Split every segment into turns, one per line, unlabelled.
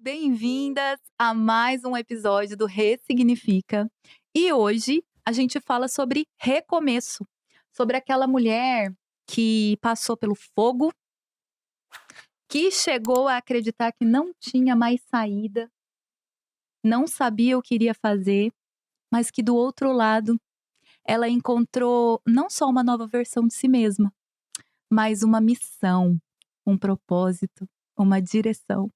Bem-vindas a mais um episódio do Ressignifica. E hoje a gente fala sobre recomeço, sobre aquela mulher que passou pelo fogo, que chegou a acreditar que não tinha mais saída, não sabia o que iria fazer, mas que do outro lado ela encontrou não só uma nova versão de si mesma, mas uma missão, um propósito, uma direção.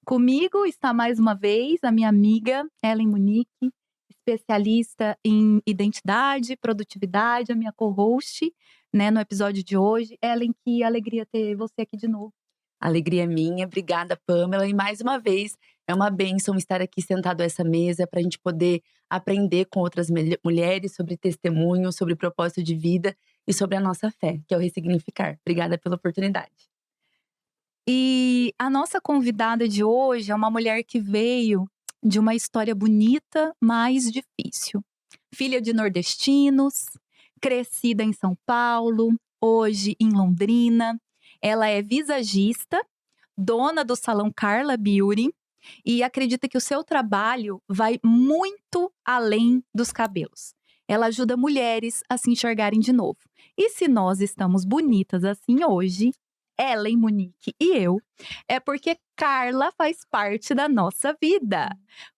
Comigo está mais uma vez a minha amiga Ellen Munique, especialista em identidade, produtividade, a minha co-host, né, no episódio de hoje. Ellen, que alegria ter você aqui de novo.
Alegria minha, obrigada, Pamela. E mais uma vez, é uma bênção estar aqui sentado a essa mesa para a gente poder aprender com outras mulheres sobre testemunho, sobre propósito de vida e sobre a nossa fé, que é o ressignificar. Obrigada pela oportunidade.
E a nossa convidada de hoje é uma mulher que veio de uma história bonita, mas difícil. Filha de nordestinos, crescida em São Paulo, hoje em Londrina. Ela é visagista, dona do salão Carla Beauty e acredita que o seu trabalho vai muito além dos cabelos. Ela ajuda mulheres a se enxergarem de novo. E se nós estamos bonitas assim hoje, Ellen Munique e eu, é porque Carla faz parte da nossa vida.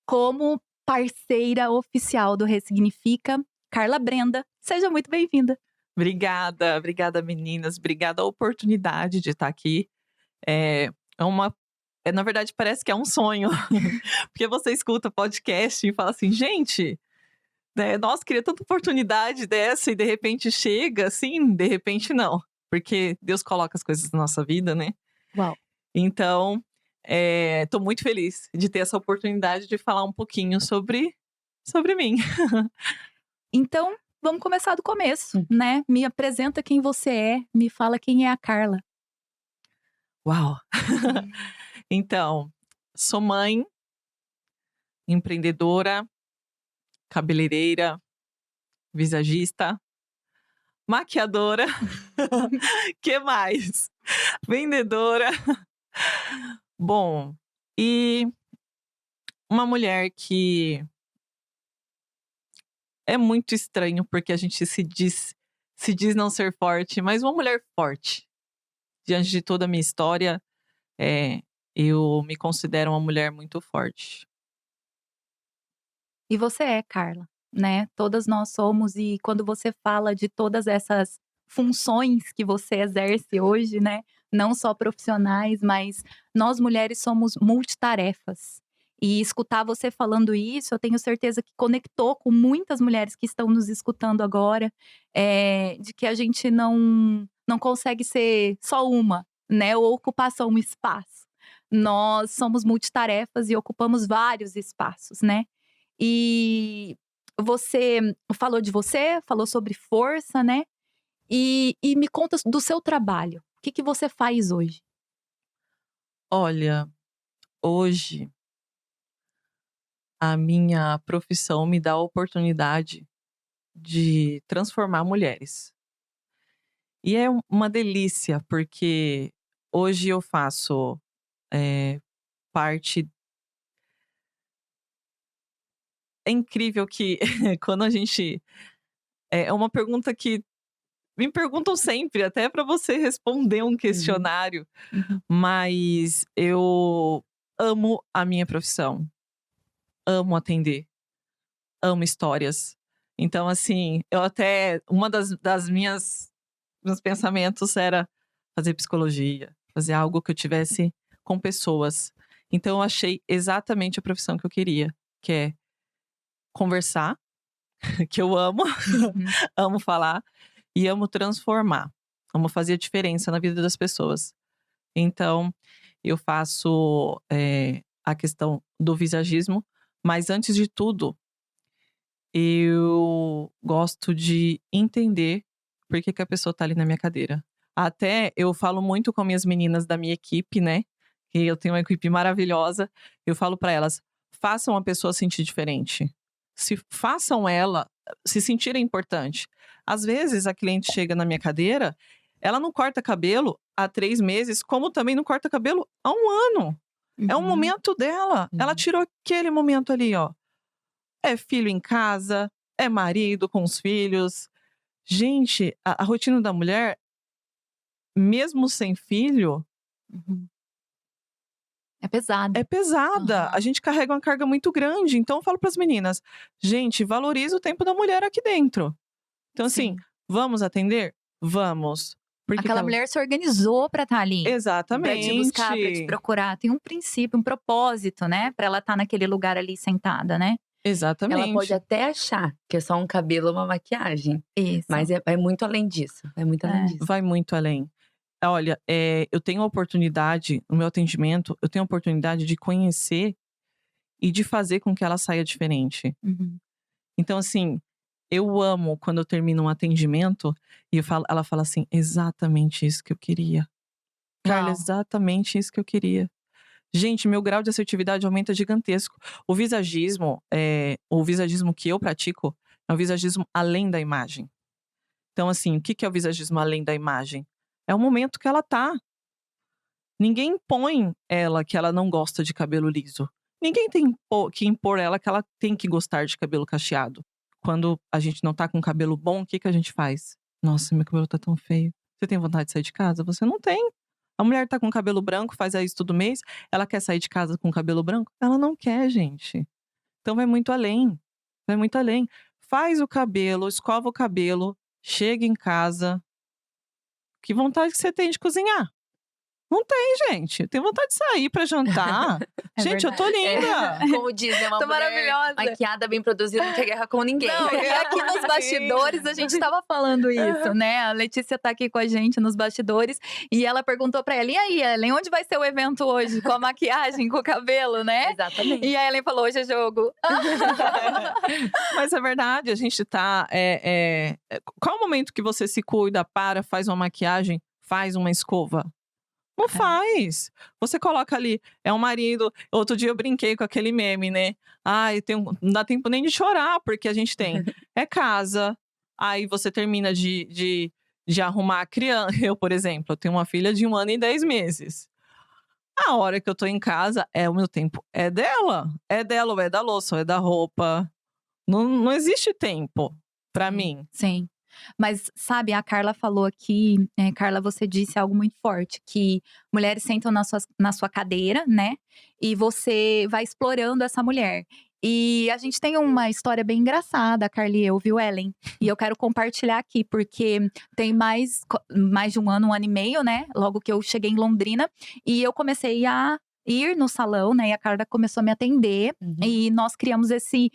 Como parceira oficial do Ressignifica, Carla Brenda, seja muito bem-vinda.
Obrigada meninas, obrigada a oportunidade de estar aqui. Na verdade parece que é um sonho, porque você escuta podcast e fala assim, gente, né, nossa, queria tanta oportunidade dessa e de repente chega, assim, de repente não. Porque Deus coloca as coisas na nossa vida, né?
Uau.
Então, tô muito feliz de ter essa oportunidade de falar um pouquinho sobre mim.
Então, vamos começar do começo, né? Me apresenta quem você é, me fala quem é a Carla.
Uau! Então, sou mãe, empreendedora, cabeleireira, visagista, maquiadora, que mais? Vendedora. Bom, e uma mulher que é muito estranho porque a gente se diz não ser forte, mas uma mulher forte. Diante de toda a minha história, eu me considero uma mulher muito forte.
E você é, Carla, né? Todas nós somos, e quando você fala de todas essas funções que você exerce hoje, né? Não só profissionais, mas nós mulheres somos multitarefas. E escutar você falando isso, eu tenho certeza que conectou com muitas mulheres que estão nos escutando agora, de que a gente não consegue ser só uma, né? Ou ocupar só um espaço. Nós somos multitarefas e ocupamos vários espaços, né? E você falou de você, falou sobre força, né? E me conta do seu trabalho. O que você faz hoje?
Olha, hoje a minha profissão me dá a oportunidade de transformar mulheres. E é uma delícia, porque hoje eu faço parte. É incrível que quando a gente. É uma pergunta que me perguntam sempre, até para você responder um questionário,
Uhum.
mas eu amo a minha profissão, amo atender, amo histórias. Então, assim, eu até. Uma das meus pensamentos era fazer psicologia, fazer algo que eu tivesse com pessoas. Então, eu achei exatamente a profissão que eu queria, que é conversar, que eu amo,
Uhum.
amo falar e amo transformar, amo fazer a diferença na vida das pessoas. Então, eu faço a questão do visagismo, mas antes de tudo, eu gosto de entender por que a pessoa tá ali na minha cadeira. Até eu falo muito com minhas meninas da minha equipe, né? Que eu tenho uma equipe maravilhosa. Eu falo pra elas: façam a pessoa sentir diferente. Façam ela se sentir importante. Às vezes a cliente chega na minha cadeira, ela não corta cabelo há 3 meses, como também não corta cabelo há 1 ano. É um
Uhum.
momento dela. Ela
Uhum.
tirou aquele momento ali, ó. É filho em casa, é marido com os filhos. Gente, a rotina da mulher, mesmo sem filho,
Uhum. É pesado.
é pesada. A
Aham.
gente carrega uma carga muito grande. Então eu falo para as meninas: gente, valoriza o tempo da mulher aqui dentro. Então, assim,
Sim.
vamos atender? Vamos. Por que que
Aquela
ela.
mulher se organizou pra estar ali, pra te buscar, pra te
Exatamente.
procurar. Tem um princípio, um propósito, né, pra ela estar naquele lugar ali sentada, né.
Ela pode
Exatamente.
até achar que é só um cabelo ou uma maquiagem,
Isso.
mas é muito além disso, é muito além
É.
disso.
Vai muito além. Olha, eu tenho a oportunidade, no meu atendimento, eu tenho a oportunidade de conhecer e de fazer com que ela saia diferente.
Uhum.
Então, assim, eu amo quando eu termino um atendimento e ela fala assim: exatamente isso que eu queria. Carla,
Uau.
exatamente isso que eu queria. Gente, meu grau de assertividade aumenta gigantesco. O visagismo que eu pratico é o visagismo além da imagem. Então, assim, o que que é o visagismo além da imagem? É o momento que ela tá. Ninguém impõe ela que ela não gosta de cabelo liso. Ninguém tem que impor ela que ela tem que gostar de cabelo cacheado. Quando a gente não tá com cabelo bom, o que que a gente faz? Nossa, meu cabelo tá tão feio. Você tem vontade de sair de casa? Você não tem. A mulher tá com cabelo branco, faz isso todo mês. Ela quer sair de casa com cabelo branco? Ela não quer, gente. Então vai muito além. Vai muito além. Faz o cabelo, escova o cabelo, chega em casa. Que vontade que você tem de cozinhar? Não tem, gente. Tenho vontade de sair pra jantar.
É
Gente, eu tô
verdade.
linda.
Como diz, né, uma
Tô
mulher
maravilhosa.
maquiada, bem produzida, não quer guerra com ninguém.
Não, e aqui nos bastidores a gente tava falando isso, né, a Letícia tá aqui com a gente nos bastidores, e ela perguntou pra ela: "E aí, Ellen, onde vai ser o evento hoje? Com a maquiagem, com o cabelo, né?"
Exatamente.
E a Ellen falou: "Hoje é jogo."
Mas é verdade, a gente tá. Qual o momento que você se cuida, faz uma maquiagem, faz uma escova? Não
É.
faz. Você coloca ali, é um marido. Outro dia eu brinquei com aquele meme, né? Ai, não dá tempo nem de chorar, porque a gente tem. É casa, aí você termina de arrumar a criança. Eu, por exemplo, eu tenho uma filha de 1 ano e 10 meses. A hora que eu tô em casa, é o meu tempo. É dela. É dela, ou é da louça, ou é da roupa. Não existe tempo pra
Sim,
mim.
sim. Mas sabe, a Carla falou aqui, Carla, você disse algo muito forte, que mulheres sentam na sua cadeira, né, e você vai explorando essa mulher. E a gente tem uma história bem engraçada, a Carla e eu, viu, Ellen? E eu quero compartilhar aqui, porque tem mais de 1 ano e meio, né, logo que eu cheguei em Londrina, e eu comecei a ir no salão, né, e a Carla começou a me atender,
Uhum.
e nós criamos esse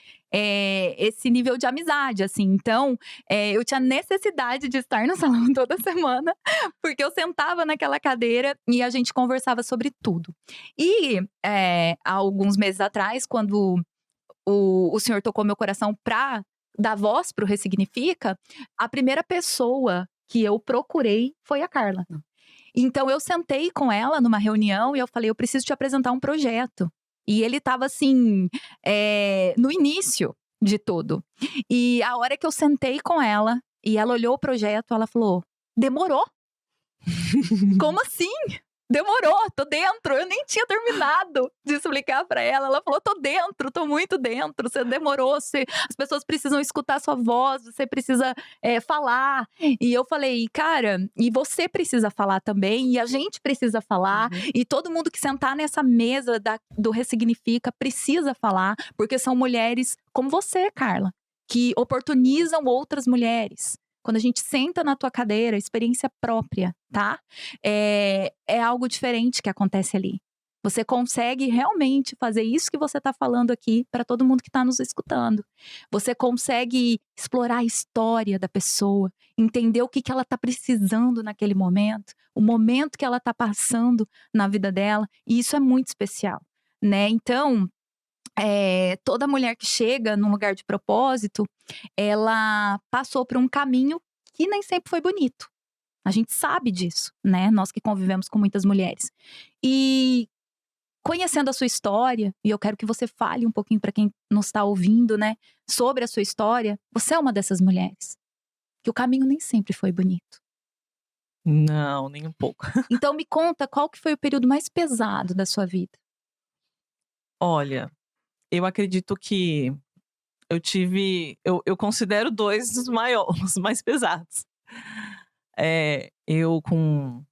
nível de amizade, assim. Então, eu tinha necessidade de estar no salão toda semana, porque eu sentava naquela cadeira e a gente conversava sobre tudo. E, há alguns meses atrás, quando o senhor tocou meu coração pra dar voz para o Ressignifica, a primeira pessoa que eu procurei foi a Carla. Então eu sentei com ela numa reunião e eu falei: "Eu preciso te apresentar um projeto". E ele estava assim, no início de tudo. E a hora que eu sentei com ela, e ela olhou o projeto, ela falou: "Demorou? Como assim? Demorou, tô dentro". Eu nem tinha terminado de explicar pra ela. Ela falou: "Tô dentro, tô muito dentro. Você demorou, as pessoas precisam escutar a sua voz, você precisa, falar". E eu falei: "Cara, e você precisa falar também, e a gente precisa falar,
Uhum.
e todo mundo que sentar nessa mesa do Ressignifica precisa falar, porque são mulheres como você, Carla, que oportunizam outras mulheres. Quando a gente senta na tua cadeira, experiência própria, tá? É algo diferente que acontece ali. Você consegue realmente fazer isso que você está falando aqui para todo mundo que está nos escutando. Você consegue explorar a história da pessoa, entender o que ela está precisando naquele momento, o momento que ela está passando na vida dela, e isso é muito especial, né? Então, toda mulher que chega num lugar de propósito, ela passou por um caminho que nem sempre foi bonito. A gente sabe disso, né? Nós que convivemos com muitas mulheres. E conhecendo a sua história, e eu quero que você fale um pouquinho para quem nos está ouvindo, né, sobre a sua história. Você é uma dessas mulheres que o caminho nem sempre foi bonito.
Não, nem um pouco.
Então me conta qual que foi o período mais pesado da sua vida?
Olha, eu acredito que eu considero 2 os os mais pesados. Eu com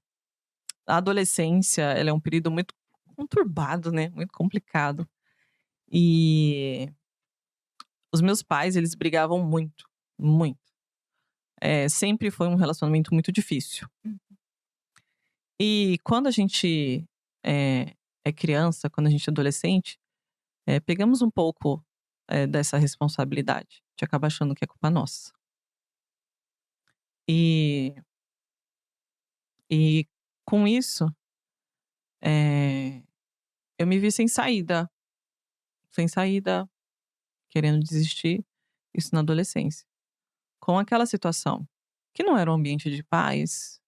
a adolescência, ela é um período muito conturbado, né, muito complicado. E os meus pais, eles brigavam muito, muito. Sempre foi um relacionamento muito difícil.
Hum.
E quando a gente é criança, quando a gente é adolescente, pegamos um pouco, dessa responsabilidade, de acabar achando que é culpa nossa. E e com isso, eh, eu me vi sem saída, querendo desistir, isso na adolescência. Com aquela situação, que não era um ambiente de paz,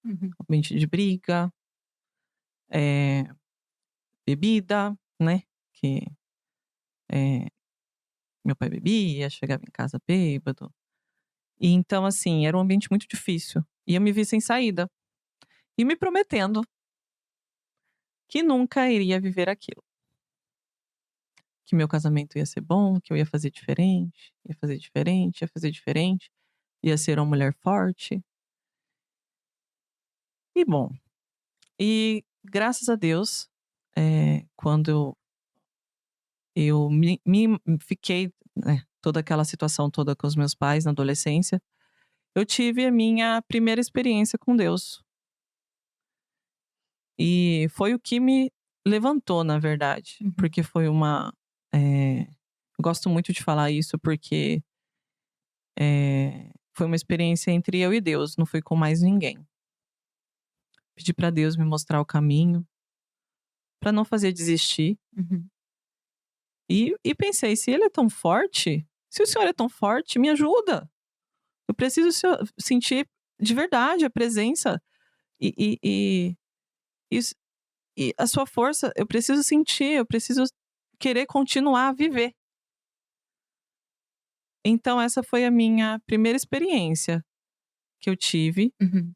Uhum.
um ambiente de briga, eh, bebida, né, que, eh, meu pai bebia, chegava em casa bêbado. E então, assim, era um ambiente muito difícil. E eu me vi sem saída. E me prometendo que nunca iria viver aquilo. Que meu casamento ia ser bom, que eu ia fazer diferente, ia fazer diferente, ia fazer diferente, ia ser uma mulher forte. E bom, e graças a Deus, quando eu me fiquei, né, toda aquela situação toda com os meus pais na adolescência, eu tive a minha primeira experiência com Deus. E foi o que me levantou, na verdade,
Uhum.
porque foi uma, eu gosto muito de falar isso, porque, foi uma experiência entre eu e Deus, não foi com mais ninguém. Pedi pra Deus me mostrar o caminho, pra não fazer desistir,
Uhum.
e pensei: "Se ele é tão forte, se o Senhor é tão forte, me ajuda. Eu preciso sentir de verdade a presença e e e a sua força, eu preciso sentir, eu preciso querer continuar a viver". Então essa foi a minha primeira experiência que eu tive
Uhum.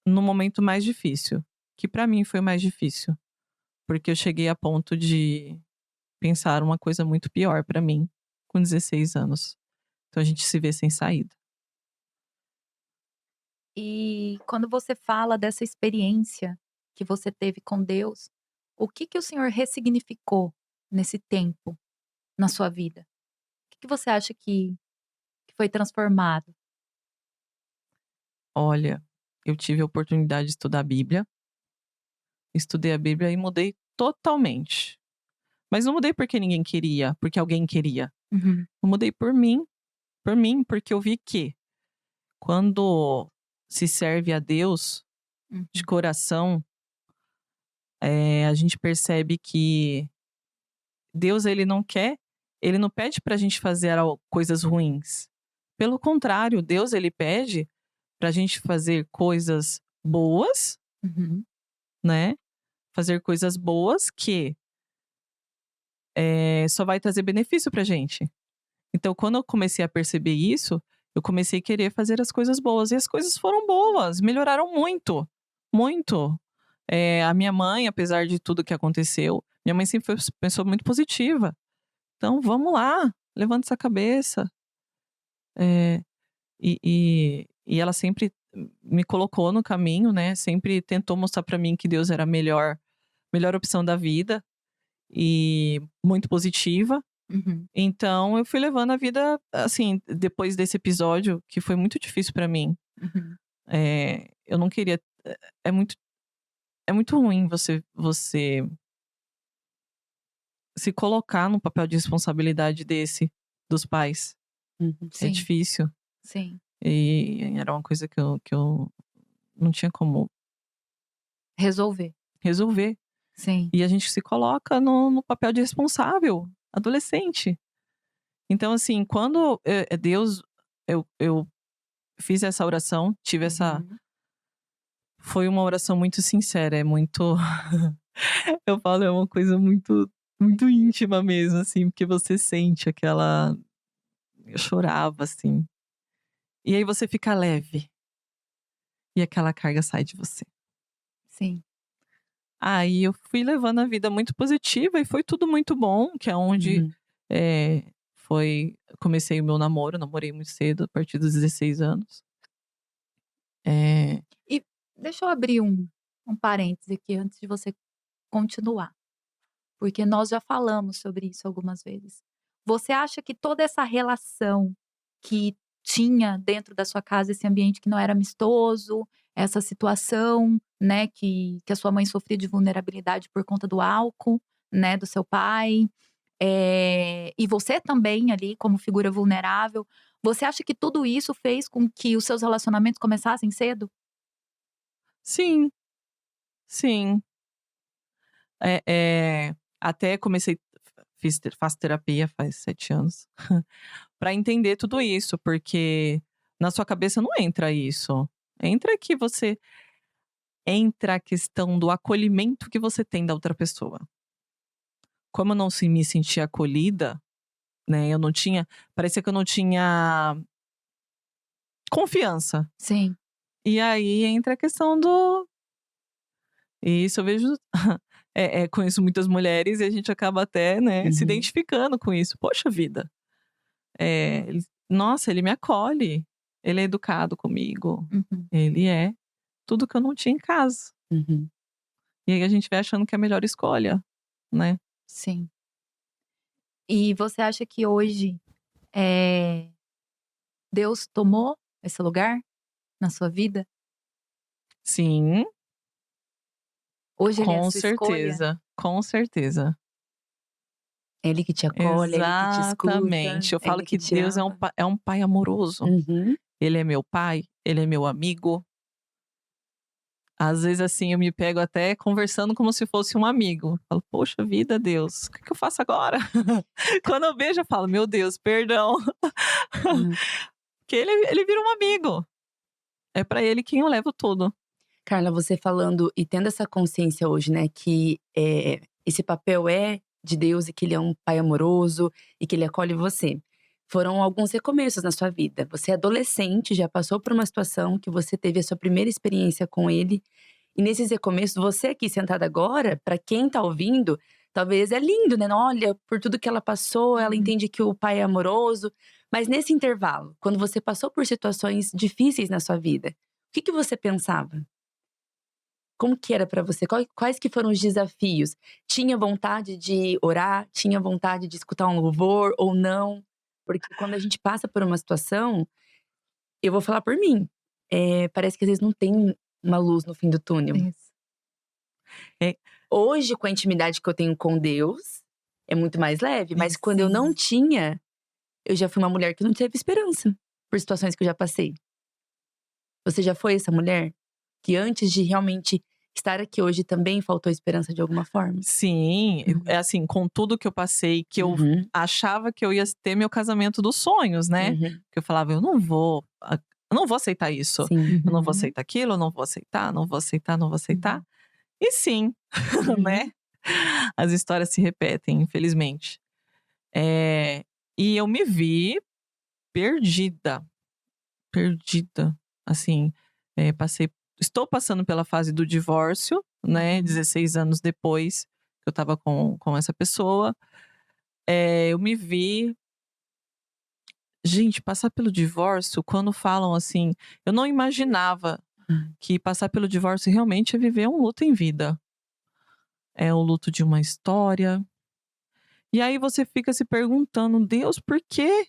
no momento mais difícil, que pra mim foi o mais difícil, porque eu cheguei a ponto de pensar uma coisa muito pior pra mim, com 16 anos. Então a gente se vê sem saída.
E quando você fala dessa experiência que você teve com Deus, o que que o Senhor ressignificou nesse tempo na sua vida? O que que você acha que foi transformado?
Olha, eu tive a oportunidade de estudar a Bíblia, estudei a Bíblia e mudei totalmente. Mas não mudei porque ninguém queria, porque alguém queria.
Uhum.
Eu mudei por mim, porque eu vi que quando se serve a Deus de
Uhum.
coração, a gente percebe que Deus, ele não pede pra gente fazer coisas ruins. Pelo contrário, Deus, ele pede pra gente fazer coisas boas,
Uhum.
né? Fazer coisas boas que só vai trazer benefício pra gente. Então, quando eu comecei a perceber isso, eu comecei a querer fazer as coisas boas. E as coisas foram boas, melhoraram muito, muito. A minha mãe, apesar de tudo que aconteceu, minha mãe sempre foi uma pessoa muito positiva. Então, vamos lá, levanta essa cabeça. Eh, e ela sempre me colocou no caminho, né? Sempre tentou mostrar pra mim que Deus era a melhor opção da vida e muito positiva.
Uhum.
Então eu fui levando a vida, assim, depois desse episódio, que foi muito difícil pra mim.
Uhum.
Eu não queria. É muito, é muito ruim você se colocar num papel de responsabilidade desse, dos pais.
Uhum.
É
Sim,
difícil.
sim.
E era uma coisa que eu não tinha como
Resolver.
resolver.
Sim.
E a gente se coloca no papel de responsável, adolescente. Então, assim, quando Deus, eu fiz essa oração, tive essa.
Uhum.
Foi uma oração muito sincera, é muito. Eu falo, é uma coisa muito, muito íntima mesmo, assim, porque você sente aquela. Eu chorava, assim. E aí você fica leve. E aquela carga sai de você.
Sim.
Aí eu fui levando a vida muito positiva e foi tudo muito bom, que é onde
Uhum.
comecei o meu namoro, namorei muito cedo, a partir dos 16 anos. Eh,
E deixa eu abrir um parêntese aqui antes de você continuar, porque nós já falamos sobre isso algumas vezes. Você acha que toda essa relação que tinha dentro da sua casa, esse ambiente que não era amistoso, essa situação, né, que a sua mãe sofria de vulnerabilidade por conta do álcool, né, do seu pai, e você também ali como figura vulnerável, você acha que tudo isso fez com que os seus relacionamentos começassem cedo?
sim, sim. Até comecei faço terapia faz 7 anos, pra entender tudo isso, porque na sua cabeça não entra isso. Entra a questão do acolhimento que você tem da outra pessoa. Como eu não me sentia acolhida, né, parecia que eu não tinha confiança.
Sim.
E aí entra a questão do e isso eu vejo conheço muitas mulheres e a gente acaba até, né, se
Uhum.
identificando com isso. Poxa vida, nossa, ele me acolhe, ele é educado comigo,
Uhum.
ele é tudo que eu não tinha em casa.
Uhum.
E aí a gente vai achando que é a melhor escolha, né.
Sim. E você acha que hoje, eh, Deus tomou esse lugar na sua vida?
Sim,
Hoje ele é a
com
sua escolha?
certeza, com certeza.
É ele que te acolhe, é ele que te escuta,
Exatamente. Eu
é
falo
ele que
que
te
Deus é
ama.
é um pai amoroso.
Uhum.
Ele é meu pai, ele é meu amigo. Às vezes, assim, eu me pego até conversando como se fosse um amigo. Falo: "Poxa vida, Deus, o que que eu faço agora?" Quando eu vejo, eu falo: "Meu Deus, perdão."
Hum.
Porque ele vira um amigo. É pra ele quem eu levo tudo.
Carla, você falando e tendo essa consciência hoje, né, que, esse papel é de Deus e que ele é um pai amoroso e que ele acolhe você. Foram alguns recomeços na sua vida. Você é adolescente, já passou por uma situação que você teve a sua primeira experiência com ele. E nesses recomeços, você aqui sentada agora, pra quem tá ouvindo, talvez é lindo, né, olha, por tudo que ela passou, ela
Uhum.
entende que o pai é amoroso. Mas nesse intervalo, quando você passou por situações difíceis na sua vida, o que que você pensava? Como que era pra você? Quais que foram os desafios? Tinha vontade de orar? Tinha vontade de escutar um louvor ou não? Porque quando a gente passa por uma situação, eu vou falar por mim, parece que às vezes não tem uma luz no fim do túnel.
Isso.
É,
Hoje, com a intimidade que eu tenho com Deus, é muito mais leve, mas quando eu não
Sim.
tinha, eu já fui uma mulher que não teve esperança, por situações que eu já passei. Você já foi essa mulher? Que antes de realmente estar aqui hoje também faltou esperança de alguma forma?
sim,
Uhum.
assim, com tudo que eu passei, que eu
Uhum.
achava que eu ia ter meu casamento dos sonhos, né.
Uhum.
Que eu falava: eu não vou aceitar isso,
Sim.
eu não vou
Uhum.
aceitar aquilo, eu não vou aceitar, não vou aceitar, não vou aceitar."
Uhum.
E sim, né,
Uhum.
as histórias se repetem, infelizmente. Eh, e eu me vi perdida, perdida, assim, estou passando pela fase do divórcio, né,
Uhum.
16 anos depois que eu estava com essa pessoa. Eu me vi gente, passar pelo divórcio, quando falam assim, eu não imaginava
Hum.
que passar pelo divórcio realmente é viver um luto em vida. É o luto de uma história. E aí você fica se perguntando: "Deus, por quê?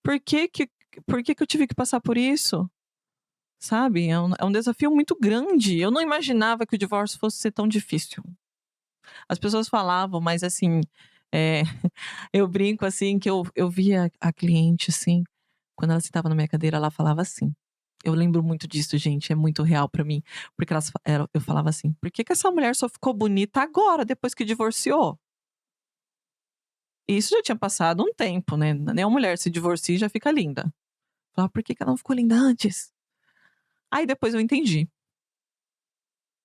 Por que que por que que eu tive que passar por isso?" Sabe, é um desafio muito grande. Eu não imaginava que o divórcio fosse ser tão difícil. As pessoas falavam, mas assim, eh, eu brinco assim que eu via a cliente, assim, quando ela sentava na minha cadeira, ela falava assim, eu lembro muito disso, gente, é muito real pra mim, porque eu falava assim: "Por que que essa mulher só ficou bonita agora, depois que divorciou?" E isso já tinha passado um tempo, né, nenhuma mulher se divorcia e já fica linda. Falava: "Por que que ela não ficou linda antes?" Aí depois eu entendi.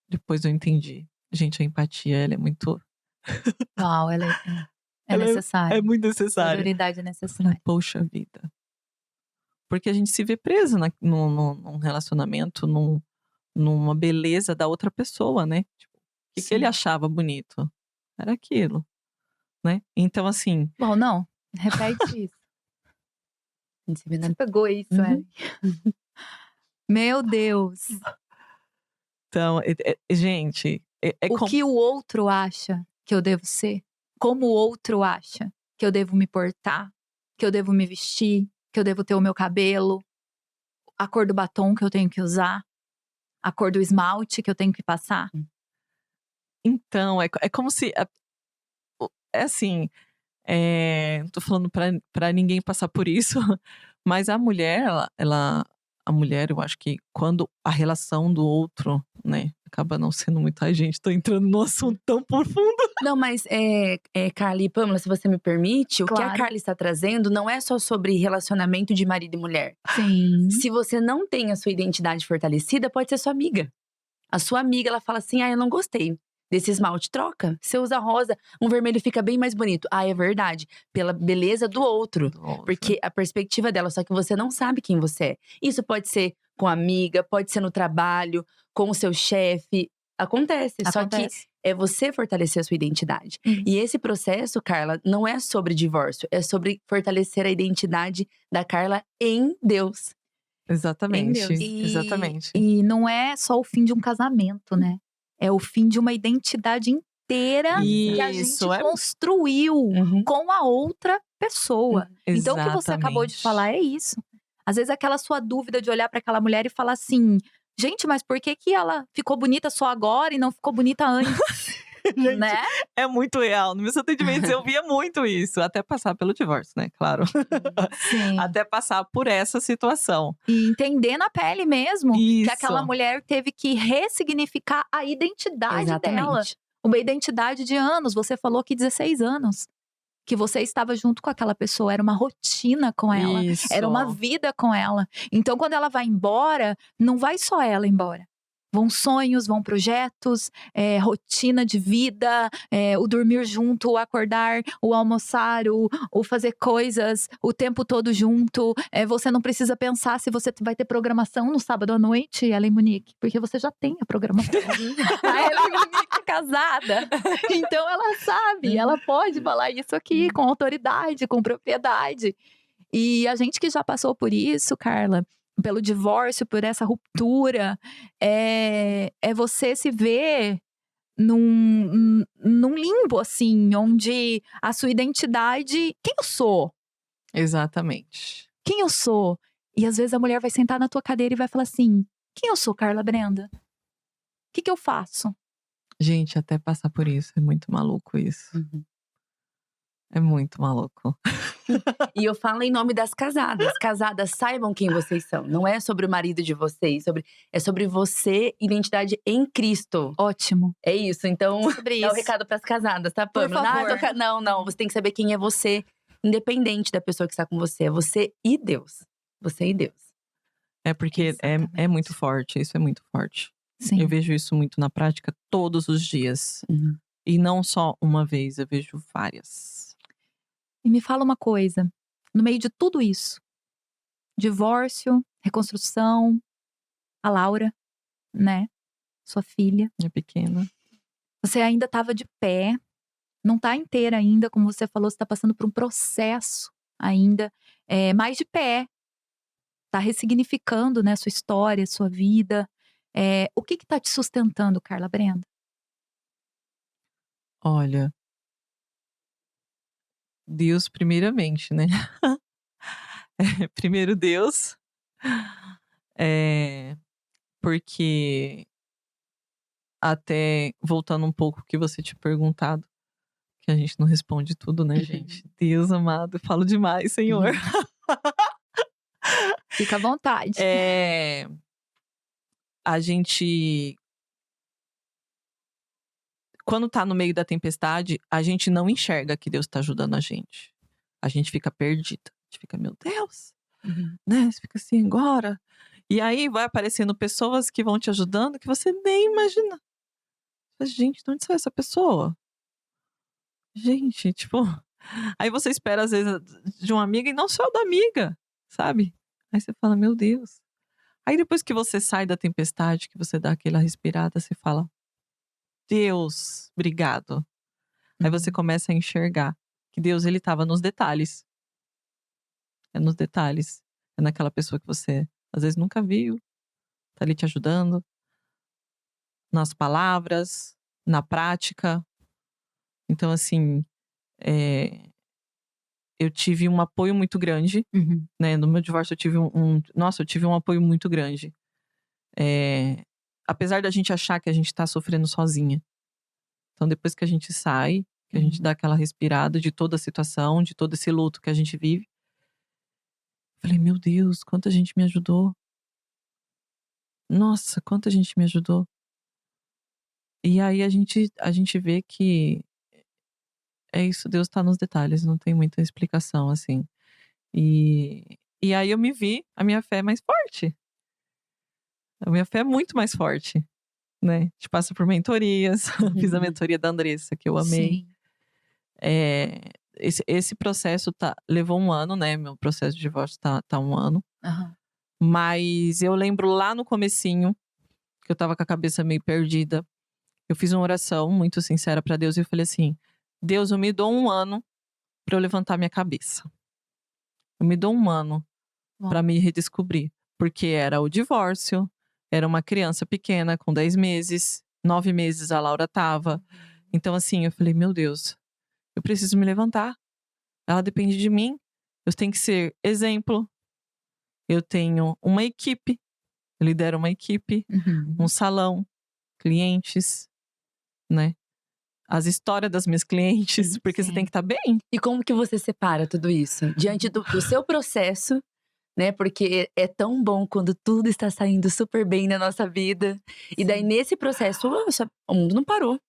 Depois eu entendi. Gente, a empatia ela é muito
Uau, ela é
ela é
necessária.
muito necessária.
Sororidade é
Falei:
necessária.
"Poxa vida." Porque a gente se vê presa num relacionamento, numa beleza da outra pessoa, né. Tipo, o que ele
Sim.
achava bonito? Era aquilo, né? Então, assim,
Bom, não. Repete isso.
A gente se vê na-
Você pegou isso,
Uhum.
Ellen. Meu Deus.
então, gente, é
O
como.
que o outro acha que eu devo ser? Como o outro acha que eu devo me portar? Que eu devo me vestir? Que eu devo ter o meu cabelo? A cor do batom que eu tenho que usar? A cor do esmalte que eu tenho que passar?
Então, é como se. É assim, não tô falando pra ninguém passar por isso, mas a mulher, a mulher, eu acho que quando a relação do outro, né, acaba não sendo muito. Ai, gente, tô entrando num assunto tão profundo.
Não, mas Carla e Pâmela, se você me permite, o que a
Claro.
Carla está trazendo não é só sobre relacionamento de marido e mulher.
Sim.
Se você não tem a sua identidade fortalecida, pode ser sua amiga. A sua amiga, ela fala assim: eu não gostei desse esmalte, troca. Você usa rosa, um vermelho fica bem mais bonito. É verdade. Pela beleza do outro. Porque a perspectiva dela, só que você não sabe quem você é. Isso pode ser com a amiga, pode ser no trabalho, com o seu chefe. Acontece. Só que
Acontece.
é você fortalecer a sua identidade.
Isso.
E esse processo, Carla, não é sobre divórcio. É sobre fortalecer a identidade da Carla em Deus.
Exatamente,
Deus.
exatamente.
E não é só o fim de um casamento, né? É o fim de uma identidade inteira que a gente
Isso,
construiu
Uhum.
com a outra pessoa. Então, o que você acabou de
exatamente.
falar é isso. Às vezes, aquela sua dúvida de olhar para aquela mulher e falar assim: gente, mas por que ela ficou bonita só agora e não ficou bonita antes?
Gente,
Né?
é muito real. No meu atendimento eu via muito isso, até passar pelo divórcio, né? Claro.
Sim.
Até passar por essa situação.
E entender na pele mesmo que
Isso.
aquela mulher teve que ressignificar a identidade dela.
Exatamente.
Uma identidade de anos. Você falou que 16 anos. Que você estava junto com aquela pessoa. Era uma rotina com ela. Era uma
Isso.
vida com ela. Então, quando ela vai embora, não vai só ela embora. Vão sonhos, vão projetos, rotina de vida, o dormir junto, o acordar, o almoçar, o fazer coisas o tempo todo junto. Você não precisa pensar se você vai ter programação no sábado à noite, Ellen Munique, porque você já tem a programação. A Ellen Munique é casada. Então ela sabe, ela pode falar isso aqui com autoridade, com propriedade. E a gente que já passou por isso, Carla, pelo divórcio, por essa ruptura, é você se ver num limbo, assim, onde a sua identidade. Quem eu sou?
Exatamente.
Quem eu sou? E às vezes a mulher vai sentar na tua cadeira e vai falar assim: quem eu sou, Carla Brenda? O que eu faço?
Gente, até passar por isso é muito maluco isso.
Uhum.
É muito maluco.
E eu falo em nome das casadas. Casadas, saibam quem vocês são. Não é sobre o marido de vocês, é sobre você, identidade em Cristo.
Ótimo.
É isso. Então,
Sobre
dá o
isso.
recado pras casadas, tá,
Por
Pâmela?
favor.
Não. Você tem que saber quem é você, independente da pessoa que está com você. É você e Deus. Você e Deus.
É porque é muito forte, isso é muito forte.
Sim.
Eu vejo isso muito na prática todos os dias.
Uhum.
E não só uma vez, eu vejo várias.
E me fala uma coisa, no meio de tudo isso, divórcio, reconstrução, a Laura, né, sua filha,
É pequena.
você ainda estava de pé, não tá inteira ainda, como você falou, você tá passando por um processo ainda, mais de pé, tá ressignificando, né, sua história, sua vida. O que tá te sustentando, Carla Brenda?
Olha, Deus primeiramente, né? Primeiro Deus. Porque até voltando um pouco o que você tinha perguntado, que a gente não responde tudo, né, gente? Deus amado, eu falo demais, Senhor.
Fica à vontade.
A gente, quando tá no meio da tempestade, a gente não enxerga que Deus tá ajudando a gente. A gente fica perdida. A gente fica, meu Deus, né? Você fica assim, agora. E aí vai aparecendo pessoas que vão te ajudando que você nem imagina. Mas, gente, de onde saiu essa pessoa? Gente, tipo. Aí você espera, às vezes, de uma amiga e não só da amiga, sabe? Aí você fala, meu Deus. Aí depois que você sai da tempestade, que você dá aquela respirada, você fala, Deus, obrigado. Aí você começa a enxergar que Deus, ele tava nos detalhes. É nos detalhes. É naquela pessoa que você às vezes nunca viu, tá ali te ajudando, nas palavras, na prática. Então, assim, eu tive um apoio muito grande,
Uhum.
né? No meu divórcio eu tive nossa, eu tive um apoio muito grande. Apesar da gente achar que a gente tá sofrendo sozinha. Então, depois que a gente sai, que a gente dá aquela respirada de toda a situação, de todo esse luto que a gente vive. Falei, meu Deus, quanta gente me ajudou. Nossa, quanta gente me ajudou. E aí a gente vê que é isso, Deus tá nos detalhes, não tem muita explicação, assim. E aí eu me vi, a minha fé é mais forte. A minha fé é muito mais forte, né? A gente passa por mentorias, fiz a mentoria da Andressa, que eu amei.
Sim.
Esse processo levou 1 ano, né? Meu processo de divórcio tá 1 ano.
Aham.
Mas eu lembro lá no comecinho, que eu tava com a cabeça meio perdida. Eu fiz uma oração muito sincera pra Deus e eu falei assim: Deus, eu me dou 1 ano pra eu levantar minha cabeça. Eu me dou 1 ano pra me redescobrir. Porque era o divórcio, era uma criança pequena com 10 meses, 9 meses a Laura tava. Então, assim, eu falei: meu Deus, eu preciso me levantar. Ela depende de mim. Eu tenho que ser exemplo. Eu tenho uma equipe. Eu lidero uma equipe, um salão, clientes, né? As histórias das minhas clientes, porque você tem que estar bem.
E como que você separa tudo isso? Diante do seu processo, né? Porque é tão bom quando tudo está saindo super bem na nossa vida. E daí, nesse processo, o mundo não parou.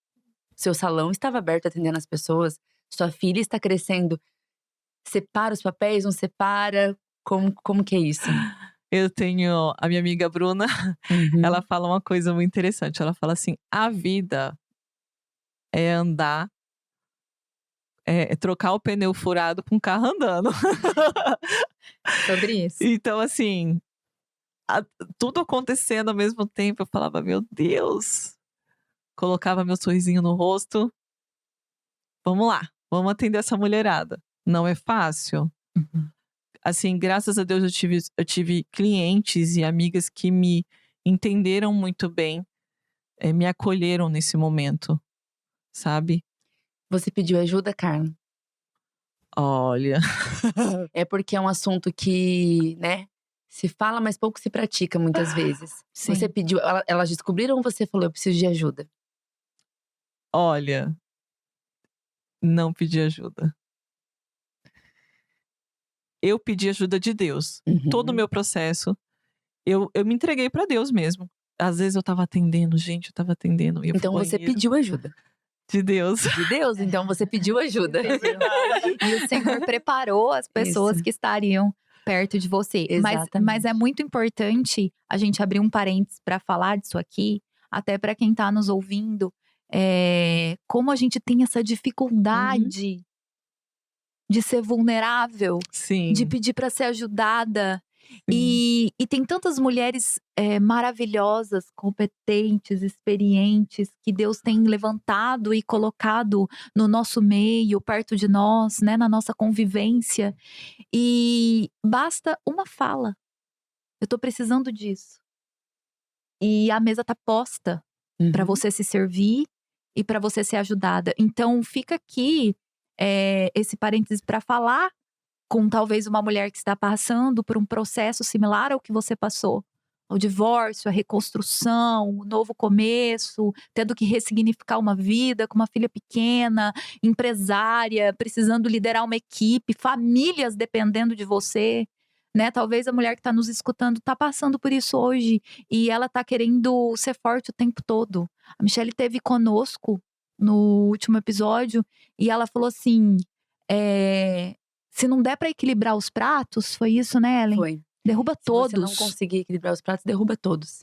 Seu salão estava aberto atendendo as pessoas. Sua filha está crescendo. Separa os papéis, não separa? Como que é isso?
Eu tenho a minha amiga Bruna, ela fala uma coisa muito interessante. Ela fala assim: a vida é andar, é trocar o pneu furado com o carro andando.
Sobre isso.
Então, assim, tudo acontecendo ao mesmo tempo, eu falava, meu Deus. Colocava meu sorrisinho no rosto. Vamos lá, vamos atender essa mulherada. Não é fácil. Assim, graças a Deus eu tive clientes e amigas que me entenderam muito bem, me acolheram nesse momento, sabe?
Você pediu ajuda, Carla?
Olha,
É porque é um assunto que, né, se fala, mas pouco se pratica muitas vezes.
Sim.
Você pediu, elas descobriram ou você falou, eu preciso de ajuda?
olha, não pedi ajuda. Eu pedi ajuda de Deus. Todo o meu processo, eu me entreguei pra Deus mesmo. Às vezes eu tava atendendo, gente, eu tava atendendo, ia pro
Então você
banheiro.
pediu ajuda.
De Deus.
De Deus, então você pediu ajuda.
E o Senhor preparou as pessoas
Isso.
que estariam perto de você. Mas é
Exatamente.
muito importante a gente abrir um parênteses para falar disso aqui, até para quem tá nos ouvindo, como a gente tem essa dificuldade de ser vulnerável, de
Sim.
pedir para ser ajudada.
Sim.
E tem tantas mulheres maravilhosas, competentes, experientes, que Deus tem levantado e colocado no nosso meio, perto de nós, né, na nossa convivência. E basta uma fala. Eu tô precisando disso. E a mesa tá posta para você se servir e para você ser ajudada. Então fica aqui esse parênteses para falar com talvez uma mulher que está passando por um processo similar ao que você passou. O divórcio, a reconstrução, o novo começo, tendo que ressignificar uma vida com uma filha pequena, empresária, precisando liderar uma equipe, famílias dependendo de você, né? Talvez a mulher que está nos escutando está passando por isso hoje e ela está querendo ser forte o tempo todo. A Michelle esteve conosco no último episódio e ela falou assim, se não der pra equilibrar os pratos, foi isso, né, Ellen?
Foi.
Derruba
Se você não
todos.
conseguir equilibrar os pratos, derruba todos.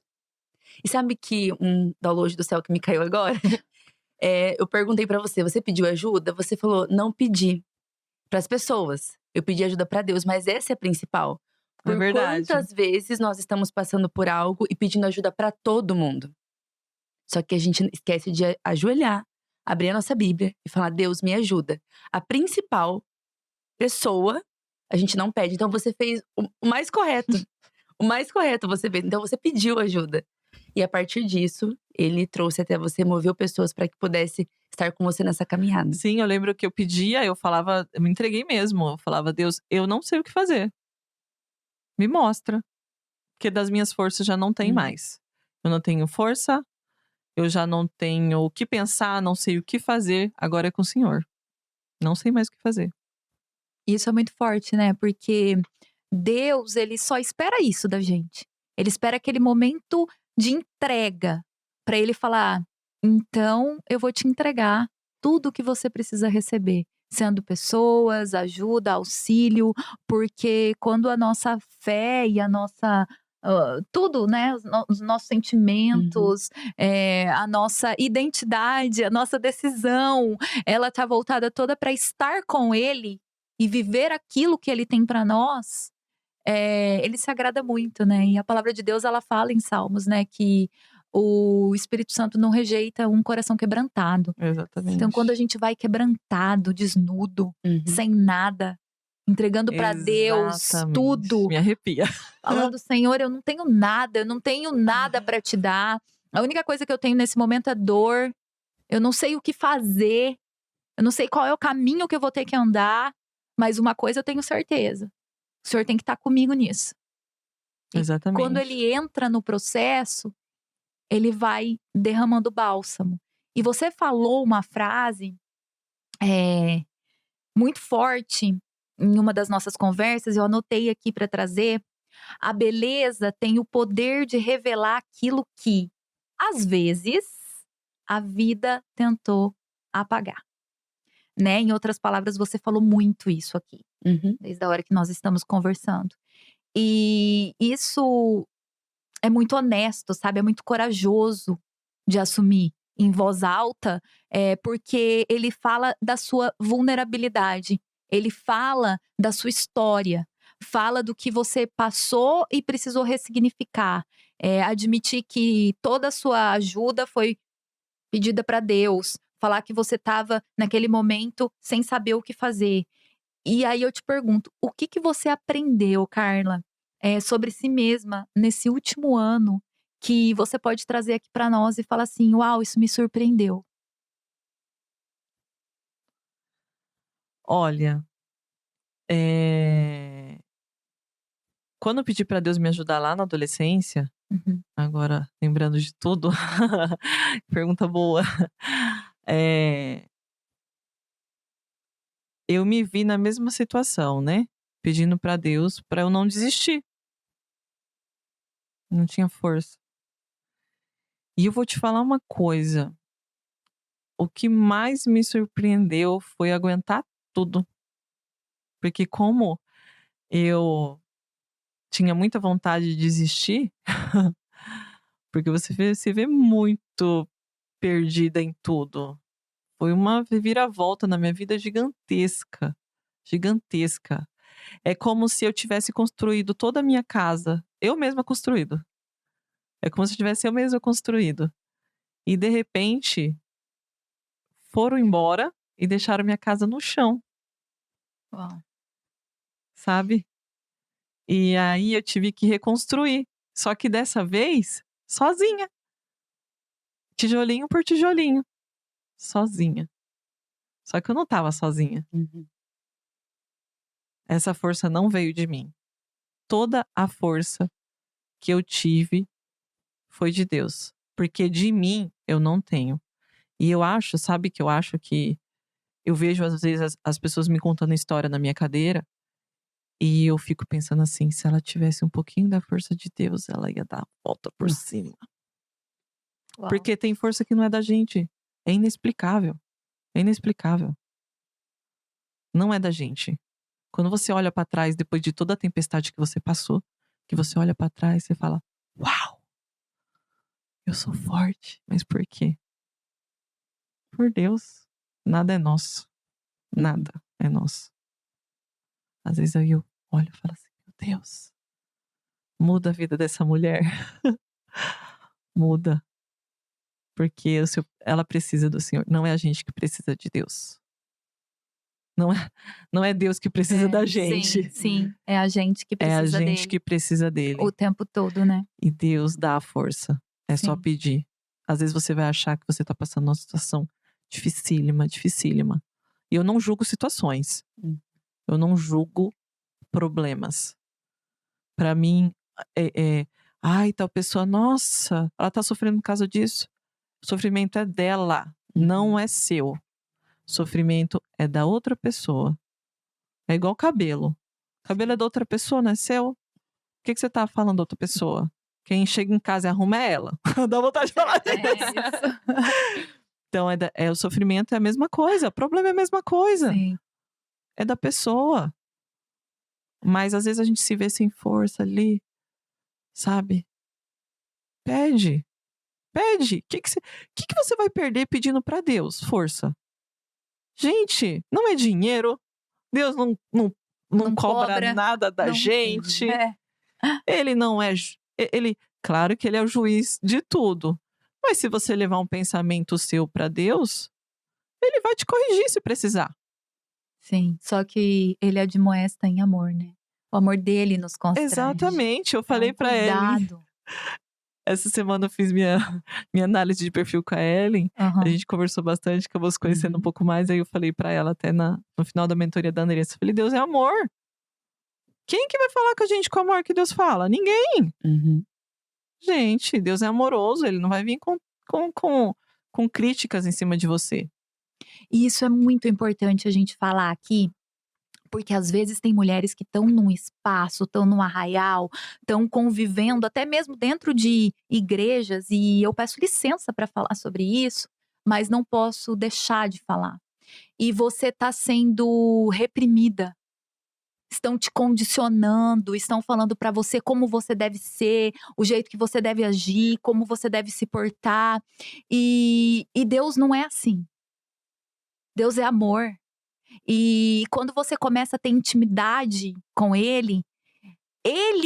E sabe que um download do céu que me caiu agora? Eu perguntei pra você, você pediu ajuda? Você falou, não pedi pras pessoas. Eu pedi ajuda pra Deus, mas essa é a principal.
É
Por
verdade.
quantas vezes nós estamos passando por algo e pedindo ajuda pra todo mundo? Só que a gente esquece de ajoelhar, abrir a nossa Bíblia e falar: Deus, me ajuda. A principal pessoa, a gente não pede. Então você fez o mais correto. O mais correto você fez. Então você pediu ajuda. E a partir disso, ele trouxe até você, moveu pessoas para que pudesse estar com você nessa caminhada.
Sim, eu lembro que eu pedia, eu falava, eu me entreguei mesmo. Eu falava: Deus, eu não sei o que fazer. Me mostra. Porque das minhas forças já não tem mais. Eu não tenho força, eu já não tenho o que pensar, não sei o que fazer. Agora é com o Senhor. Não sei mais o que fazer.
Isso é muito forte, né? Porque Deus, ele só espera isso da gente. Ele espera aquele momento de entrega para ele falar: então eu vou te entregar tudo o que você precisa receber, sendo pessoas, ajuda, auxílio, porque quando a nossa fé e a nossa tudo, né? Os nossos
Uhum.
sentimentos, a nossa identidade, a nossa decisão, ela tá voltada toda para estar com Ele e viver aquilo que Ele tem para nós. Ele se agrada muito, né. E a palavra de Deus ela fala em Salmos, né, que o Espírito Santo não rejeita um coração quebrantado. Então quando a
Exatamente.
gente vai quebrantado, desnudo,
Uhum.
sem nada, entregando para Deus
Exatamente.
tudo,
Me arrepia.
falando: "Senhor, eu não tenho nada para te dar. A única coisa que eu tenho nesse momento é dor. Eu não sei o que fazer, eu não sei qual é o caminho que eu vou ter que andar, mas uma coisa eu tenho certeza, o Senhor tem que estar comigo nisso". E quando
Exatamente.
ele entra no processo, ele vai derramando bálsamo. E você falou uma frase, eh, muito forte em uma das nossas conversas, eu anotei aqui para trazer: "A beleza tem o poder de revelar aquilo que, às vezes, a vida tentou apagar", né. Em outras palavras, você falou muito isso aqui,
Uhum.
desde a hora que nós estamos conversando. E isso é muito honesto, sabe, é muito corajoso de assumir em voz alta, porque ele fala da sua vulnerabilidade, ele fala da sua história, fala do que você passou e precisou ressignificar, admitir que toda a sua ajuda foi pedida para Deus, falar que você estava naquele momento sem saber o que fazer. E aí eu te pergunto, o que que você aprendeu, Carla, sobre si mesma nesse último ano, que você pode trazer aqui para nós e falar assim: "Uau, isso me surpreendeu"?
Olha, eh, quando eu pedi pra Deus me ajudar lá na adolescência,
Uhum.
agora lembrando de tudo, pergunta boa. Eh, eu me vi na mesma situação, né, pedindo pra Deus pra eu não desistir, não tinha força. E eu vou te falar uma coisa, o que mais me surpreendeu foi aguentar tudo, porque como eu tinha muita vontade de desistir, porque você se vê muito perdida em tudo. Foi uma reviravolta na minha vida gigantesca, gigantesca. É como se eu tivesse construído toda a minha casa, eu mesma construído. É como se tivesse eu mesma construído. E de repente, foram embora e deixaram minha casa no chão,
Uau.
sabe. E aí eu tive que reconstruir, só que dessa vez, sozinha, tijolinho por tijolinho, sozinha. Só que eu não estava sozinha,
Uhum.
essa força não veio de mim. Toda a força que eu tive foi de Deus, porque de mim eu não tenho. E eu acho, sabe que eu acho que eu vejo às vezes as pessoas me contando história na minha cadeira, e eu fico pensando assim: "Se ela tivesse um pouquinho da força de Deus, ela ia dar a volta por
Nossa.
cima".
Uau.
Porque tem força que não é da gente, é inexplicável, é inexplicável, não é da gente. Quando você olha pra trás depois de toda a tempestade que você passou, que você olha pra trás, você fala: "Uau, eu sou forte". Mas por quê? Por Deus. Nada é nosso,
Uhum.
nada é nosso. Às vezes aí eu olho e falo assim: "Meu Deus, muda a vida dessa mulher, muda". Porque ela precisa do Senhor. Não é a gente que precisa de Deus. Não é Deus que precisa da gente.
Sim. É a gente que
É a
precisa
gente
dele
que precisa dele.
o tempo todo, né?
E Deus dá a força. É só
Sim.
pedir. Às vezes você vai achar que você tá passando uma situação dificílima. E eu não julgo situações. Eu não julgo problemas. Pra mim, ai, tal pessoa, nossa, ela tá sofrendo por causa disso. O sofrimento é dela, não é seu. O sofrimento é da outra pessoa. É igual cabelo. Cabelo é da outra pessoa, não é seu. O que você tá falando da outra pessoa? Quem chega em casa e arruma é ela. Dá vontade de falar
isso.
Então, o sofrimento é a mesma coisa. O problema é a mesma coisa.
Sim.
É da pessoa. Mas às vezes a gente se vê sem força ali. Sabe? Pede. O que você vai perder pedindo pra Deus? Força. Gente, não é dinheiro. Deus não cobra nada da gente. Ele não é. Claro que ele é o juiz de tudo. Mas se você levar um pensamento seu pra Deus, ele vai te corrigir se precisar.
Sim, só que ele admoesta em amor, né? O amor dele nos constrange.
Exatamente, eu falei pra Ellen.
Cuidado.
Essa semana eu fiz minha análise de perfil com a Ellen.
Aham.
A gente conversou bastante, acabou se conhecendo um pouco mais. Aí eu falei pra ela até no final da mentoria da Andressa. Eu falei, Deus é amor. Quem que vai falar com a gente com o amor que Deus fala? Ninguém. Gente, Deus é amoroso. Ele não vai vir com críticas em cima de você.
E isso é muito importante a gente falar aqui, porque às vezes tem mulheres que estão num espaço, estão num arraial, estão convivendo até mesmo dentro de igrejas, e eu peço licença para falar sobre isso, mas não posso deixar de falar. E você está sendo reprimida. Estão te condicionando, estão falando para você como você deve ser, o jeito que você deve agir, como você deve se portar. E Deus não é assim. Deus é amor. E quando você começa a ter intimidade com Ele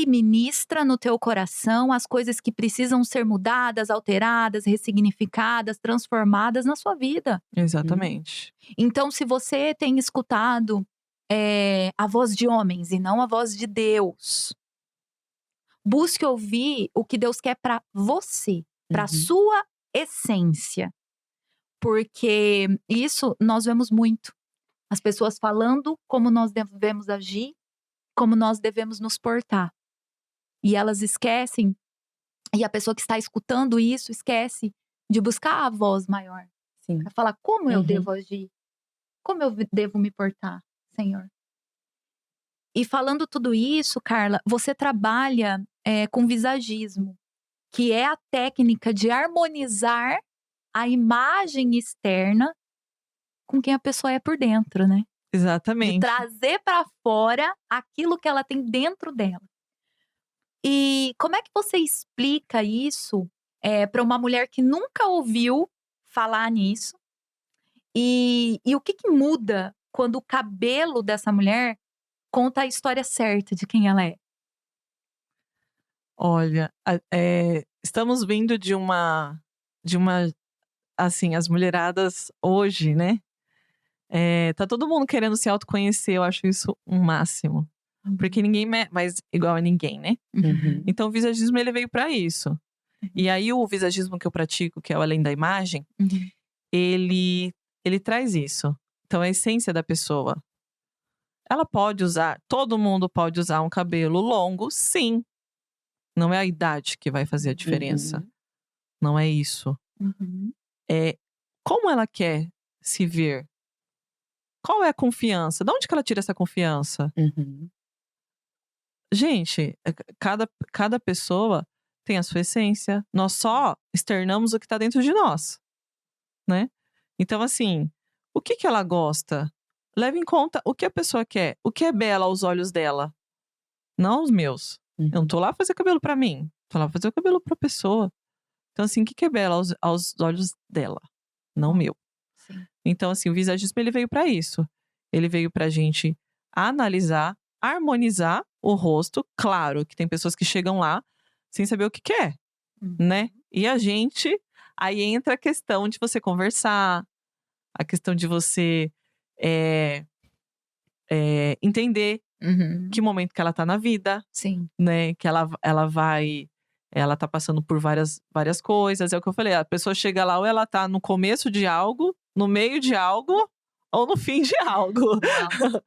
ministra no teu coração as coisas que precisam ser mudadas, alteradas, ressignificadas, transformadas na sua vida.
Exatamente.
Então, se você tem escutado a voz de homens e não a voz de Deus, busque ouvir o que Deus quer para você, para sua essência. Porque isso nós vemos muito. As pessoas falando como nós devemos agir, como nós devemos nos portar. E elas esquecem, e a pessoa que está escutando isso esquece de buscar a voz maior. Para falar como eu devo agir, como eu devo me portar, Senhor. E falando tudo isso, Carla, você trabalha com visagismo, que é a técnica de harmonizar a imagem externa com quem a pessoa é por dentro, né?
Exatamente.
De trazer para fora aquilo que ela tem dentro dela. E como é que você explica isso para uma mulher que nunca ouviu falar nisso? E o que muda quando o cabelo dessa mulher conta a história certa de quem ela é?
Olha, estamos vindo de uma, assim, as mulheradas hoje, né? Tá todo mundo querendo se autoconhecer, eu acho isso um máximo. Porque ninguém mais igual a ninguém, né? Então o visagismo, ele veio pra isso. E aí o visagismo que eu pratico, que é o Além da Imagem, ele traz isso. Então a essência da pessoa. Ela pode usar, todo mundo pode usar um cabelo longo, sim. Não é a idade que vai fazer a diferença. Não é isso. É como ela quer se ver. Qual é a confiança? De onde que ela tira essa confiança? Gente, cada pessoa tem a sua essência. Nós só externamos o que tá dentro de nós, né? Então, assim, o que ela gosta? Leve em conta o que a pessoa quer. O que é belo aos olhos dela. Não os meus. Eu não tô lá fazer cabelo pra mim. Tô lá fazer o cabelo pra pessoa. Então, assim, o que é belo aos olhos dela? Não meu.
Sim.
Então, assim, o visagismo, ele veio pra isso. Ele veio pra gente analisar, harmonizar o rosto. Claro que tem pessoas que chegam lá sem saber o que quer, né? E a gente Aí entra a questão de você conversar, a questão de você eh, entender
Uhum.
que momento que ela tá na vida,
Sim.
né? Que ela tá passando por várias coisas. É o que eu falei, a pessoa chega lá ou ela tá no começo de algo, no meio de algo ou no fim de algo.
Uau.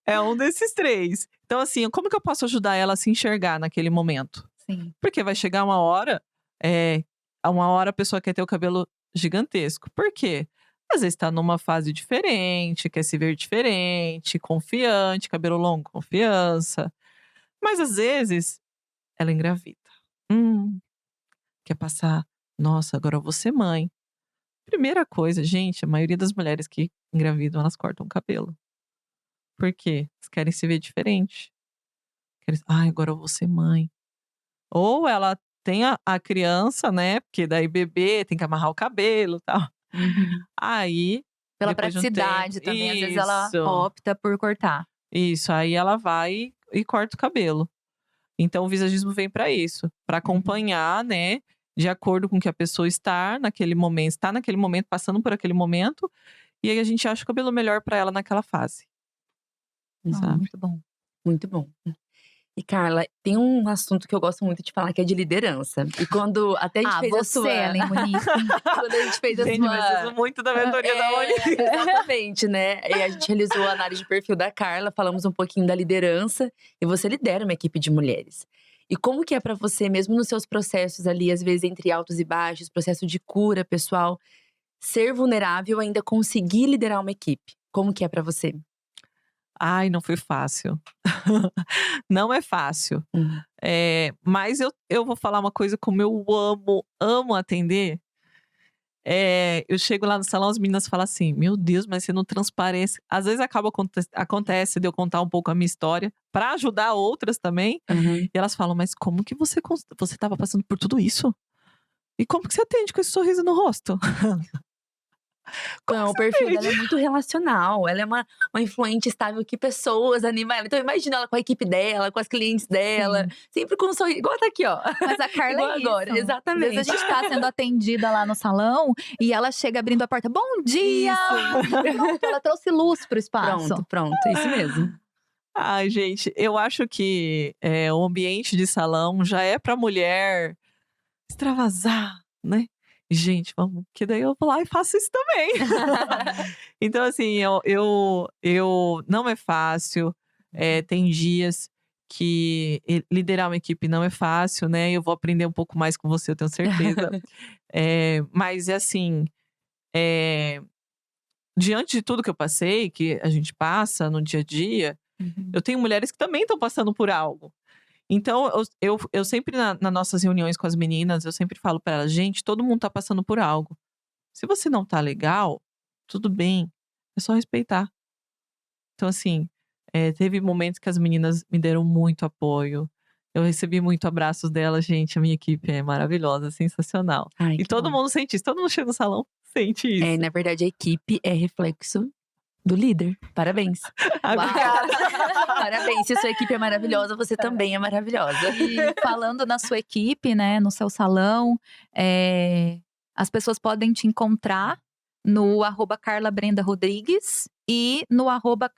É um desses três. Então, assim, como que eu posso ajudar ela a se enxergar naquele momento?
Sim.
Porque vai chegar uma hora a pessoa quer ter o cabelo gigantesco. Por quê? Às vezes tá numa fase diferente, quer se ver diferente, confiante, cabelo longo, confiança. Mas às vezes ela engravida. Quer passar, nossa, agora eu vou ser mãe. Primeira coisa, gente, a maioria das mulheres que engravidam, elas cortam o cabelo. Por quê? Elas querem se ver diferente. Ai, agora eu vou ser mãe. Ou ela tem a criança, né? Porque daí bebê tem que amarrar o cabelo e tal.
Uhum.
Aí,
Pela
depois de um tempo.
praticidade também, às vezes ela
Isso.
opta por cortar.
Isso, aí ela vai e corta o cabelo. Então o visagismo vem para isso, para acompanhar, né, de acordo com que a pessoa está naquele momento, passando por aquele momento, e aí a gente acha o cabelo melhor para ela naquela fase, sabe?
Muito bom.
Muito bom. E Carla, tem um assunto que eu gosto muito de falar, que é de liderança. E quando até a gente fez a sua…
Ellen Muniz.
Quando a gente fez a
Gente,
sua…
mas isso muito da mentoria da Monique.
Exatamente, né? E a gente realizou a análise de perfil da Carla, falamos um pouquinho da liderança. E você lidera uma equipe de mulheres. E como que é pra você, mesmo nos seus processos ali, às vezes entre altos e baixos, processo de cura pessoal, ser vulnerável e ainda conseguir liderar uma equipe? Como que é pra você?
Ai, não foi fácil. Não é fácil.
Hum.
Mas eu vou falar uma coisa, como eu amo atender. Eu chego lá no salão, as meninas falam assim: meu Deus, mas você não transparece. Às vezes acontece de eu contar um pouco a minha história pra ajudar outras também.
Uhum.
E elas falam: mas como que você tava passando por tudo isso? E como que você atende com esse sorriso no rosto?
Não, o perfil dela é muito relacional. Ela é uma influente estável que pessoas animam ela. Então imagina ela com a equipe dela, com as clientes dela, sempre com um sorriso. Igual tá aqui, ó.
Mas a Carla
Igual
é isso.
agora,
Às
exatamente.
vezes a gente tá sendo atendida lá no salão e ela chega abrindo a porta. Bom dia! Pronto, ela trouxe luz pro espaço.
Pronto, isso mesmo.
Ai, gente, eu acho que o ambiente de salão já é pra mulher extravasar, né? Gente, vamos, que daí eu vou lá e faço isso também. Então, assim, eu não é fácil. Tem dias que liderar uma equipe não é fácil, né? Eu vou aprender um pouco mais com você, eu tenho certeza. Mas é assim, diante de tudo que eu passei, que a gente passa no dia a dia, eu tenho mulheres que também estão passando por algo. Então, eu sempre, nas nossas reuniões com as meninas, eu sempre falo pra elas: gente, todo mundo tá passando por algo. Se você não tá legal, tudo bem, é só respeitar. Então, assim, teve momentos que as meninas me deram muito apoio. Eu recebi muito abraços delas, gente. A minha equipe é maravilhosa, sensacional.
Ai,
E
que
todo
bom.
mundo sente isso, todo mundo chega no salão, sente isso.
Na verdade, a equipe é reflexo do líder. Parabéns.
Obrigada.
Parabéns. Se a sua equipe é maravilhosa, você também é maravilhosa.
E falando na sua equipe, né, no seu salão, as pessoas podem te encontrar no @CarlaBrendaRodrigues e no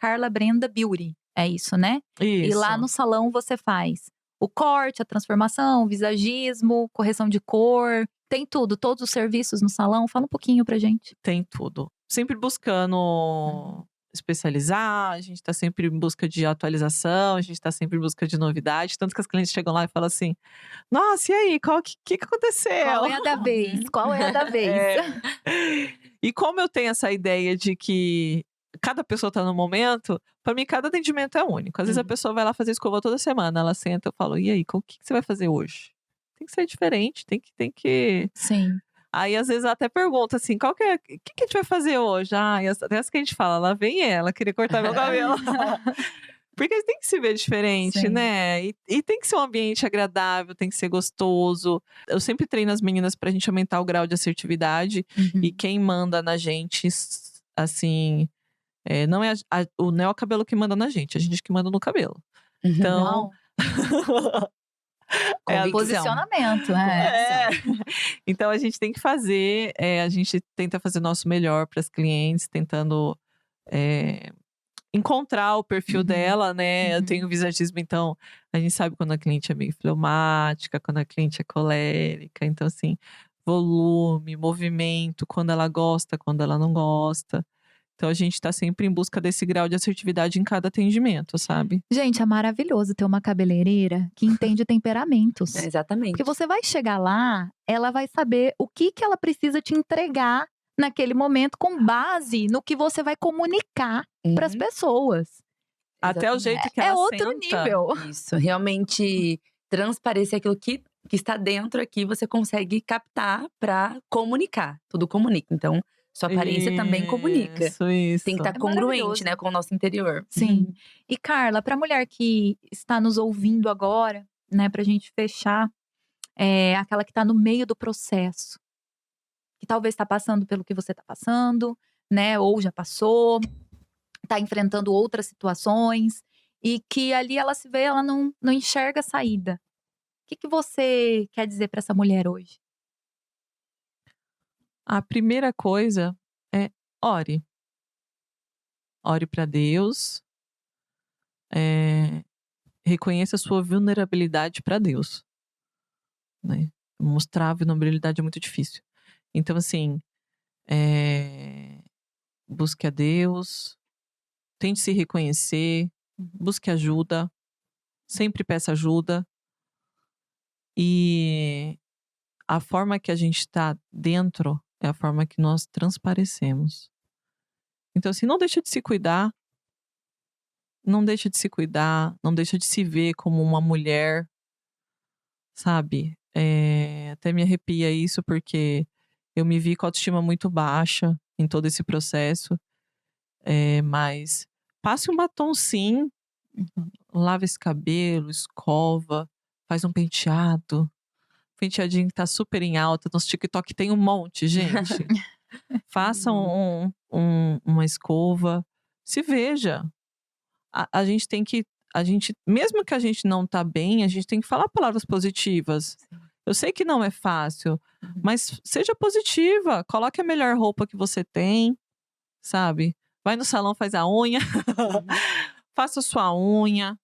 @CarlaBrendaBeauty. É isso, né?
Isso.
E lá no salão você faz o corte, a transformação, o visagismo, correção de cor. Tem tudo, todos os serviços no salão. Fala um pouquinho pra gente.
Tem tudo. Sempre buscando especializar, a gente tá sempre em busca de atualização, a gente tá sempre em busca de novidade. Tanto que as clientes chegam lá e falam assim: nossa, e aí, o que aconteceu?
Qual é a da vez? Qual é a da vez?
E como eu tenho essa ideia de que cada pessoa tá no momento, pra mim cada atendimento é único. Às vezes a pessoa vai lá fazer escova toda semana, ela senta, eu falo: e aí, o que você vai fazer hoje? Tem que ser diferente, tem que…
Sim.
Aí, às vezes, ela até pergunta assim: o que a gente vai fazer hoje? Até as que a gente fala, lá vem ela querer cortar meu cabelo. Porque tem que se ver diferente,
Sim.
né? E tem que ser um ambiente agradável, tem que ser gostoso. Eu sempre treino as meninas pra gente aumentar o grau de assertividade. E quem manda na gente, assim, não é o cabelo que manda na gente, a gente que manda no cabelo. Então, É a
Convicção.
Posicionamento, né?
É. Então a gente tem que fazer, a gente tenta fazer o nosso melhor para as clientes, tentando encontrar o perfil
Uhum,
dela, né? Eu
uhum.
tenho visagismo, então a gente sabe quando a cliente é meio fleumática, quando a cliente é colérica. Então, assim, volume, movimento, quando ela gosta, quando ela não gosta. Então a gente tá sempre em busca desse grau de assertividade em cada atendimento, sabe?
Gente, é maravilhoso ter uma cabeleireira que entende temperamentos. Porque
Exatamente.
você vai chegar lá, ela vai saber o que ela precisa te entregar naquele momento com base no que você vai comunicar para as
Uhum,
pessoas.
Até o
exatamente.
jeito que
É
ela
outro
senta.
nível.
Isso, realmente transparecer aquilo que está dentro aqui, você consegue captar para comunicar. Tudo comunica. Então, sua aparência também comunica.
Isso,
Tem que estar
É
congruente,
maravilhoso.
né, com o nosso interior.
Sim. E Carla, para a mulher que está nos ouvindo agora, né, para a gente fechar, aquela que está no meio do processo, que talvez está passando pelo que você está passando, né, ou já passou, está enfrentando outras situações e que ali ela se vê, ela não enxerga a saída. O que você quer dizer para essa mulher hoje?
A primeira coisa é ore. Ore para Deus. Reconheça a sua vulnerabilidade para Deus, né? Mostrar a vulnerabilidade é muito difícil. Então, assim, busque a Deus, tente se reconhecer, busque ajuda, sempre peça ajuda. E a forma que a gente está dentro é a forma que nós transparecemos. Então, assim, não deixa de se cuidar, não deixa de se cuidar, não deixa de se ver como uma mulher, sabe? Até me arrepia isso, porque eu me vi com a autoestima muito baixa em todo esse processo. Mas passe um batom sim, lava esse cabelo, escova, faz um penteado. Penteadinho que tá super em alta, nos TikTok tem um monte, gente. Faça uma escova, se veja. A gente tem que, mesmo que a gente não tá bem, a gente tem que falar palavras positivas.
Sim.
Eu sei que não é fácil,
Uhum.
mas seja positiva, coloque a melhor roupa que você tem, sabe? Vai no salão, faz a unha, faça sua unha,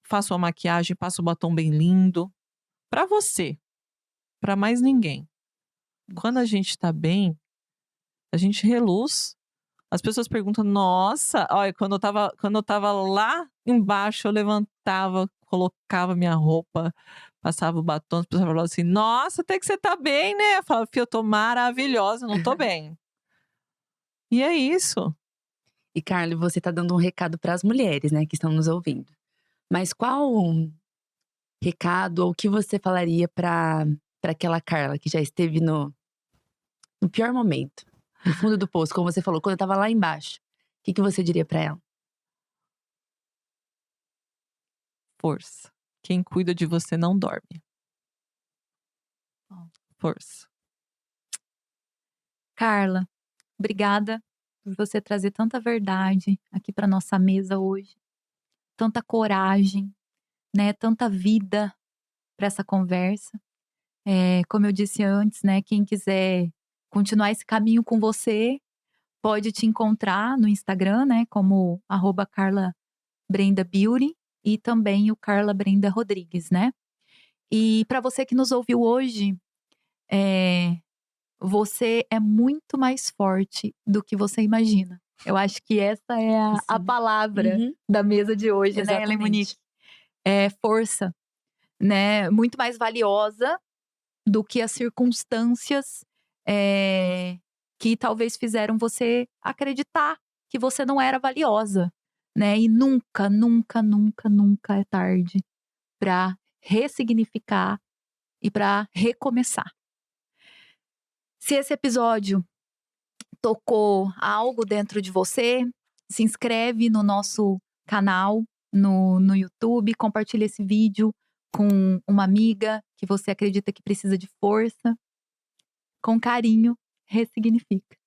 faça uma maquiagem, passa o batom bem lindo. Pra você, pra mais ninguém. Quando a gente tá bem, a gente reluz. As pessoas perguntam: "Nossa", olha, quando eu tava lá embaixo, eu levantava, colocava minha roupa, passava o batom, as pessoas falavam assim: "Nossa, até que você tá bem, né?" Eu falava: "Fia, eu tô maravilhosa, eu não tô bem". E é isso.
E Carla, você tá dando um recado para as mulheres, né, que estão nos ouvindo. Mas qual recado ou o que você falaria para aquela Carla que já esteve no pior momento, no fundo do poço, como você falou, quando eu estava lá embaixo? O que você diria para ela?
Força. Quem cuida de você não dorme.
Ó.
Força.
Carla, obrigada por você trazer tanta verdade aqui para nossa mesa hoje, tanta coragem, né, tanta vida para essa conversa. Como eu disse antes, né, quem quiser continuar esse caminho com você, pode te encontrar no Instagram, né, como @CarlaBrendaBeauty e também o Carla Brenda Rodrigues, né. E para você que nos ouviu hoje, eh, você é muito mais forte do que você imagina. Eu acho que essa é a
Sim.
palavra
Uhum,
da mesa de hoje, né, Ellen
exatamente.
Munique. É força, né, muito mais valiosa do que as circunstâncias, que talvez fizeram você acreditar que você não era valiosa, né. E nunca, nunca, nunca, nunca é tarde para ressignificar e para recomeçar. Se esse episódio tocou algo dentro de você, se inscreve no nosso canal no YouTube, compartilha esse vídeo com uma amiga que você acredita que precisa de força. Com carinho, ressignifica.